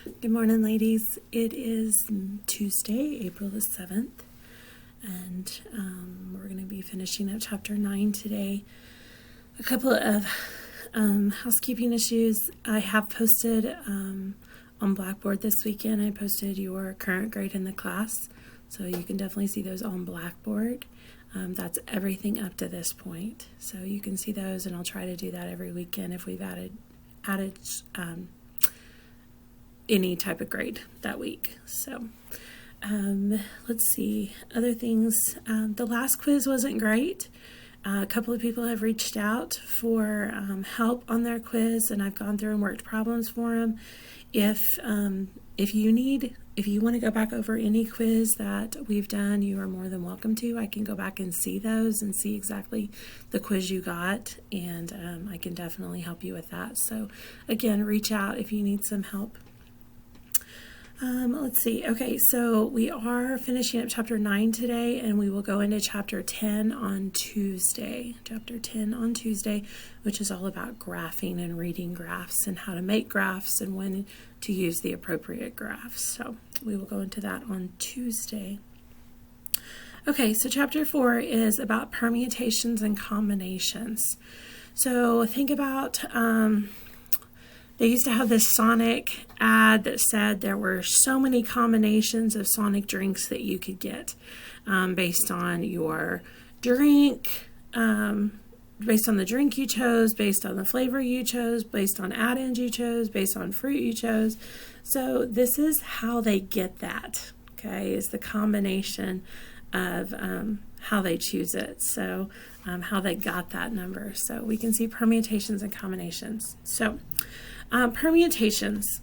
Good morning, ladies. It is Tuesday, April the 7th, and we're going to be finishing up chapter 9 today. A couple of housekeeping issues. I have posted on Blackboard this weekend. I posted your current grade in the class, so you can definitely see those on Blackboard. That's everything up to this point, so you can see those, and I'll try to do that every weekend if we've added any type of grade that week. So let's see, other things. The last quiz wasn't great. A couple of people have reached out for help on their quiz, and I've gone through and worked problems for them. If you want to go back over any quiz that we've done, you are more than welcome to. I can go back and see those and see exactly the quiz you got, and I can definitely help you with that. So again, reach out if you need some help. Let's see. Okay, so we are finishing up chapter 9 today, and we will go into chapter 10 on Tuesday. Chapter 10 on Tuesday, which is all about graphing and reading graphs and how to make graphs and when to use the appropriate graphs. So we will go into that on Tuesday. Okay, so chapter 4 is about permutations and combinations. So think about they used to have this Sonic ad that said there were so many combinations of Sonic drinks that you could get based on your drink, based on the drink you chose, based on the flavor you chose, based on add-ins you chose, based on fruit you chose. So this is how they get that, okay, is the combination of how they choose it. So how they got that number. So we can see permutations and combinations. So permutations.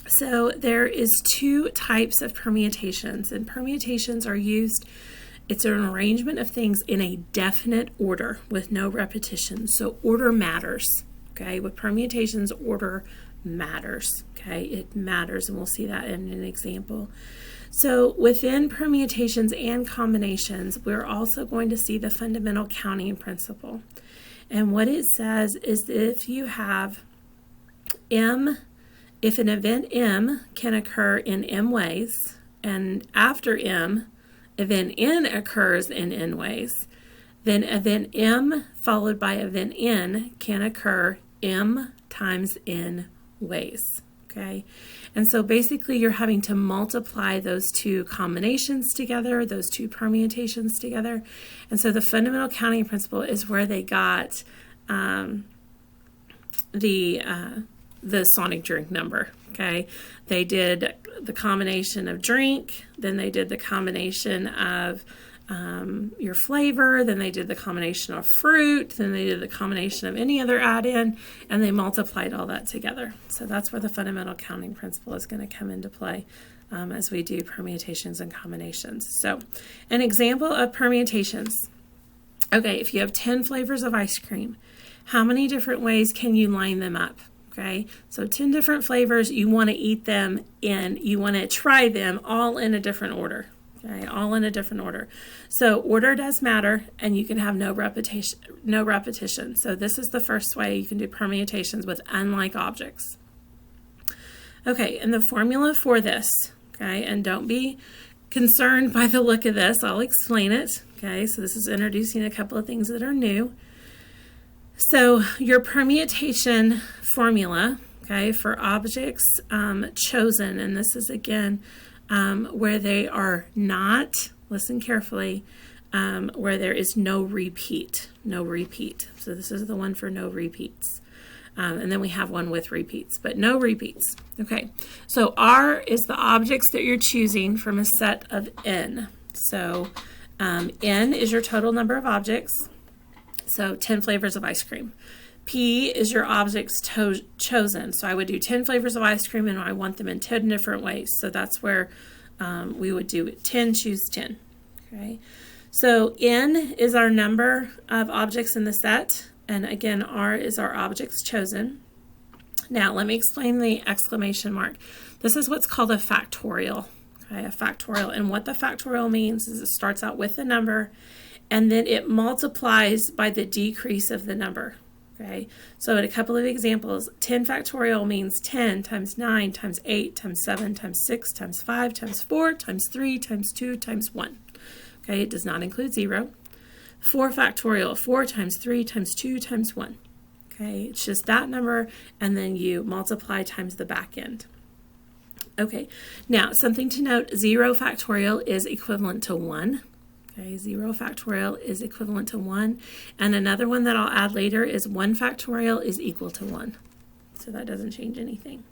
So there is two types of permutations, and permutations are used, it's an arrangement of things in a definite order with no repetition. So order matters, okay? With permutations, order matters, okay? It matters, and we'll see that in an example. So within permutations and combinations, we're also going to see the fundamental counting principle. And what it says is that if you have if an event M can occur in M ways, and after M, event N occurs in N ways, then event M followed by event N can occur M times N ways, okay? And so basically you're having to multiply those two combinations together, those two permutations together. And so the fundamental counting principle is where they got the Sonic drink number, okay? They did the combination of drink, then they did the combination of your flavor, then they did the combination of fruit, then they did the combination of any other add-in, and they multiplied all that together. So that's where the fundamental counting principle is going to come into play as we do permutations and combinations. So an example of permutations. Okay, if you have 10 flavors of ice cream, how many different ways can you line them up? Okay, so 10 different flavors, you want to eat them you want to try them all in a different order. Okay, all in a different order. So order does matter, and you can have no repetition. So this is the first way you can do permutations with unlike objects. Okay, and the formula for this, okay, and don't be concerned by the look of this, I'll explain it. Okay, so this is introducing a couple of things that are new. So your permutation formula, okay, for objects chosen, and this is again where they are not, listen carefully, where there is no repeat. So this is the one for no repeats. And then we have one with repeats, but no repeats. Okay, so R is the objects that you're choosing from a set of N. So N is your total number of objects. So 10 flavors of ice cream. P is your objects chosen. So I would do 10 flavors of ice cream, and I want them in 10 different ways. So that's where we would do 10, choose 10. Okay. So N is our number of objects in the set. And again, R is our objects chosen. Now, let me explain the exclamation mark. This is what's called a factorial. Okay, a factorial. And what the factorial means is it starts out with a number, and then it multiplies by the decrease of the number. Okay, so in a couple of examples, 10 factorial means 10 times 9 times 8 times 7 times 6 times 5 times 4 times 3 times 2 times 1. Okay, it does not include 0. 4 factorial, 4 times 3 times 2 times 1. Okay, it's just that number, and then you multiply times the back end. Okay, now something to note, 0 factorial is equivalent to 1. Okay, 0 factorial is equivalent to 1. And another one that I'll add later is 1 factorial is equal to 1. So that doesn't change anything.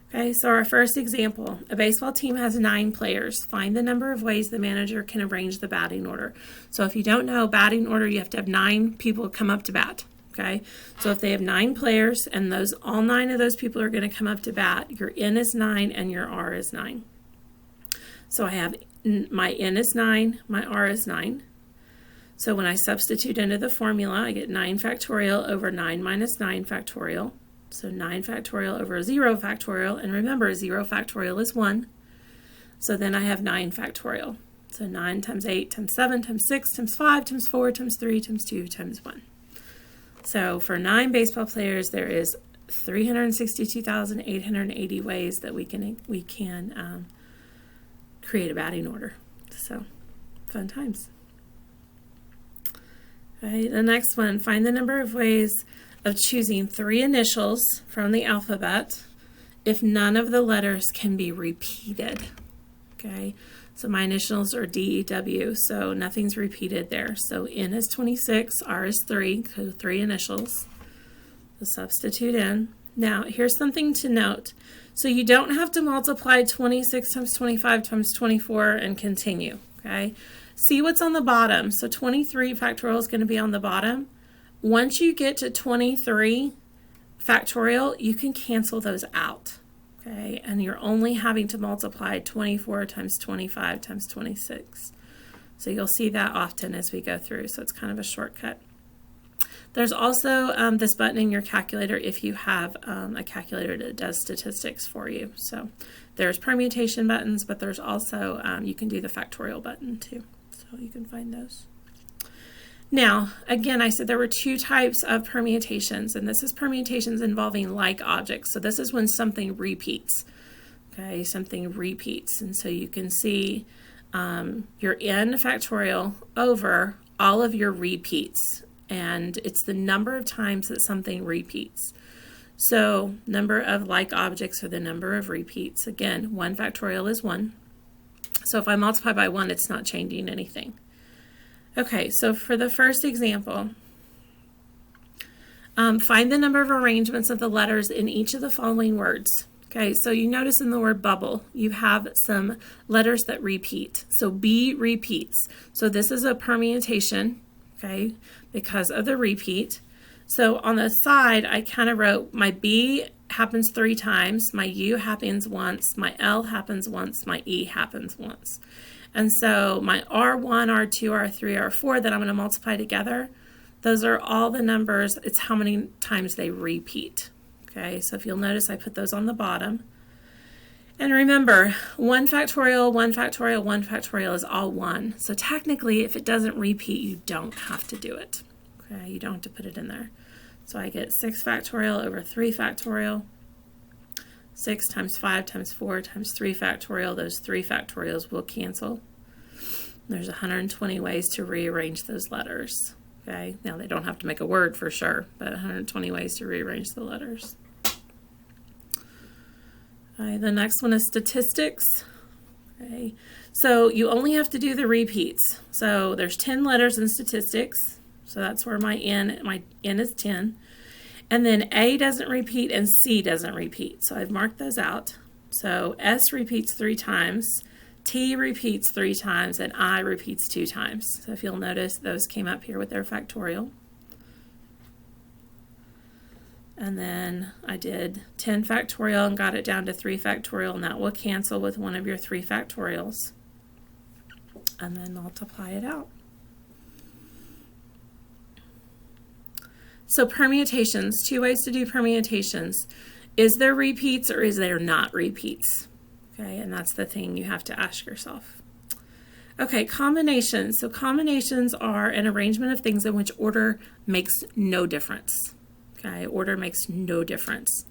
Okay, so our first example, a baseball team has 9 players. Find the number of ways the manager can arrange the batting order. So if you don't know batting order, you have to have 9 people come up to bat. Okay, so if they have 9 players and all 9 of those people are going to come up to bat, your N is 9 and your R is 9. So I have my N is 9, my R is 9. So when I substitute into the formula, I get 9 factorial over 9 minus 9 factorial. So 9 factorial over 0 factorial. And remember, 0 factorial is 1. So then I have 9 factorial. So 9 times 8 times 7 times 6 times 5 times 4 times 3 times 2 times 1. So for 9 baseball players, there is 362,880 ways that we can create a batting order. So, fun times. Okay, the next one, find the number of ways of choosing 3 initials from the alphabet if none of the letters can be repeated. Okay, so my initials are D, E, W, so nothing's repeated there. So N is 26, R is 3, so 3 initials. So substitute in. Now, here's something to note. So you don't have to multiply 26 times 25 times 24 and continue, okay? See what's on the bottom. So 23 factorial is going to be on the bottom. Once you get to 23 factorial, you can cancel those out, okay? And you're only having to multiply 24 times 25 times 26. So you'll see that often as we go through, so it's kind of a shortcut. There's also this button in your calculator if you have a calculator that does statistics for you. So there's permutation buttons, but there's also, you can do the factorial button too. So you can find those. Now, again, I said there were 2 types of permutations, and this is permutations involving like objects. So this is when something repeats. Okay, something repeats. And so you can see your N factorial over all of your repeats. And it's the number of times that something repeats. So number of like objects are the number of repeats. Again, 1 factorial is 1. So if I multiply by 1, it's not changing anything. Okay, so for the first example, find the number of arrangements of the letters in each of the following words. Okay, so you notice in the word bubble, you have some letters that repeat. So B repeats. So this is a permutation, okay, because of the repeat. So on the side, I kind of wrote my B happens 3 times, my U happens once, my L happens once, my E happens once. And so my R1, R2, R3, R4 that I'm going to multiply together, those are all the numbers. It's how many times they repeat. Okay, so if you'll notice, I put those on the bottom. And remember, 1 factorial, 1 factorial, 1 factorial is all 1. So technically, if it doesn't repeat, you don't have to do it. Okay, you don't have to put it in there. So I get 6 factorial over 3 factorial. 6 times 5 times 4 times 3 factorial. Those 3 factorials will cancel. There's 120 ways to rearrange those letters. Okay, now they don't have to make a word for sure, but 120 ways to rearrange the letters. Okay, the next one is statistics. Okay, so you only have to do the repeats. So there's 10 letters in statistics. So that's where my N is 10. And then A doesn't repeat and C doesn't repeat. So I've marked those out. So S repeats 3 times, T repeats 3 times, and I repeats 2 times. So if you'll notice, those came up here with their factorial. And then I did 10 factorial and got it down to 3 factorial, and that will cancel with one of your 3 factorials. And then multiply it out. So permutations, 2 ways to do permutations. Is there repeats or is there not repeats? Okay, and that's the thing you have to ask yourself. Okay, combinations. So combinations are an arrangement of things in which order makes no difference. Okay, order makes no difference.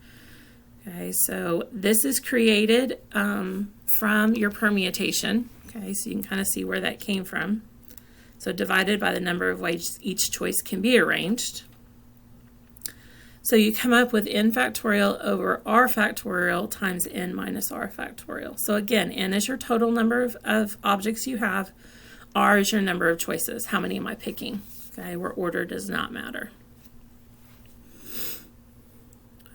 Okay, so this is created from your permutation. Okay, so you can kind of see where that came from. So divided by the number of ways each choice can be arranged. So you come up with n factorial over r factorial times n minus r factorial. So again, n is your total number of objects you have. R is your number of choices. How many am I picking? Okay, where order does not matter.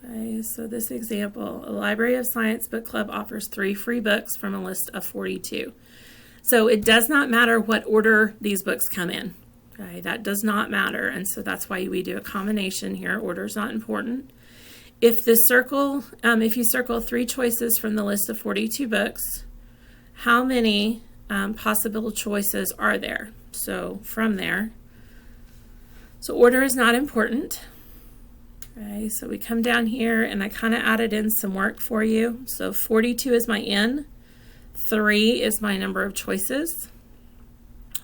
Okay, so this example, a Library of Science book club offers 3 free books from a list of 42. So it does not matter what order these books come in. Okay, that does not matter, and so that's why we do a combination here. Order is not important. If you circle 3 choices from the list of 42 books, how many possible choices are there? So from there, so order is not important. Okay, so we come down here and I kind of added in some work for you. So 42 is my n, 3 is my number of choices.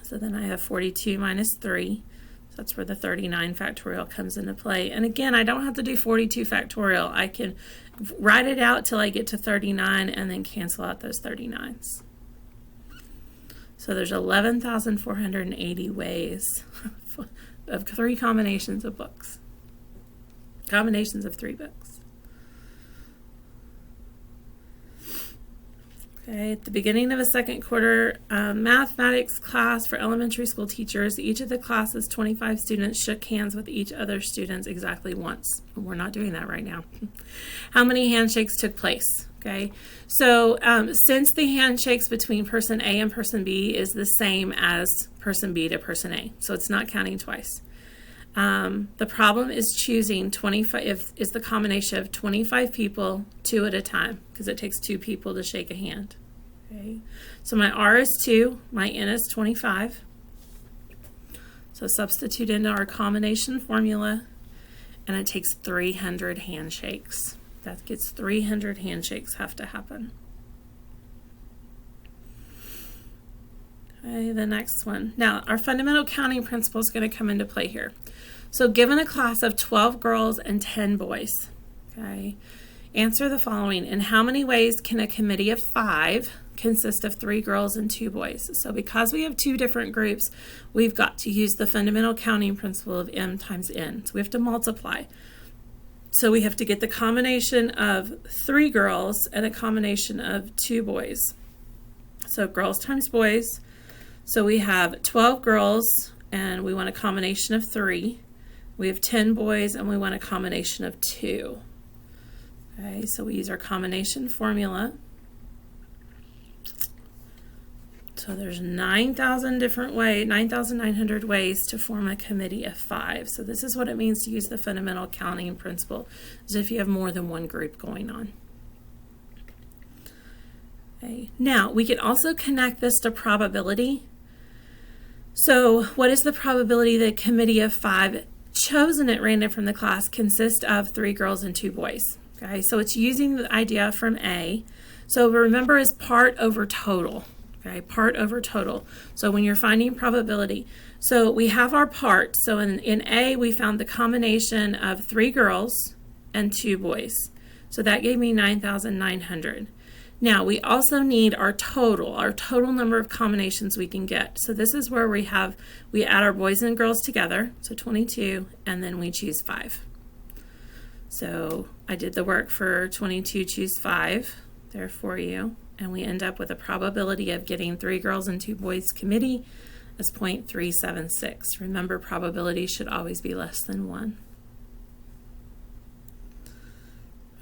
So then I have 42 minus 3. So that's where the 39 factorial comes into play. And again, I don't have to do 42 factorial. I can write it out till I get to 39 and then cancel out those 39s. So there's 11,480 ways of 3 combinations of books. Combinations of 3 books. Okay, at the beginning of a second quarter mathematics class for elementary school teachers, each of the class's 25 students shook hands with each other students exactly once. We're not doing that right now. How many handshakes took place? Okay, so since the handshakes between person A and person B is the same as person B to person A, so it's not counting twice. The problem is choosing 25 is the combination of 25 people 2 at a time, because it takes 2 people to shake a hand. Okay, so my R is 2, my N is 25. So substitute into our combination formula, and it takes 300 handshakes. That gets 300 handshakes have to happen. Okay, the next one. Now, our fundamental counting principle is going to come into play here. So given a class of 12 girls and 10 boys, okay, answer the following. In how many ways can a committee of 5 consist of 3 girls and 2 boys? So because we have 2 different groups, we've got to use the fundamental counting principle of m times n. So we have to multiply. So we have to get the combination of 3 girls and a combination of 2 boys. So girls times boys. So we have 12 girls and we want a combination of 3. We have 10 boys and we want a combination of 2. Okay, so we use our combination formula. So there's 9,900 ways to form a committee of 5. So this is what it means to use the fundamental counting principle, is if you have more than one group going on. Okay. Now, we can also connect this to probability. So what is the probability that a committee of 5 chosen at random from the class consists of 3 girls and 2 boys? Okay, so it's using the idea from A. So remember, is part over total. Okay, part over total. So when you're finding probability, so we have our part. So in A, we found the combination of 3 girls and 2 boys. So that gave me 9,900. Now we also need our total number of combinations we can get. So this is where we add our boys and girls together, so 22, and then we choose 5. So I did the work for 22, choose 5 there for you, and we end up with a probability of getting 3 girls and 2 boys committee as 0.376. Remember, probability should always be less than 1.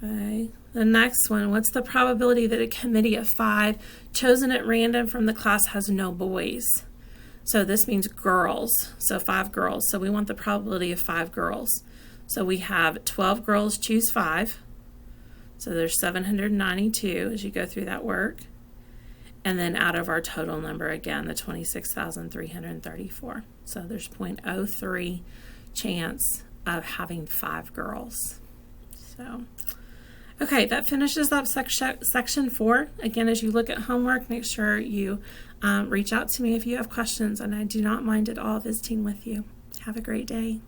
Okay. The next one, what's the probability that a committee of 5 chosen at random from the class has no boys? So this means girls, so 5 girls. So we want the probability of 5 girls. So we have 12 girls choose 5. So there's 792 as you go through that work. And then out of our total number, again, the 26,334. So there's 0.03 chance of having 5 girls. So, okay, that finishes up section 4. Again, as you look at homework, make sure you reach out to me if you have questions, and I do not mind at all visiting with you. Have a great day.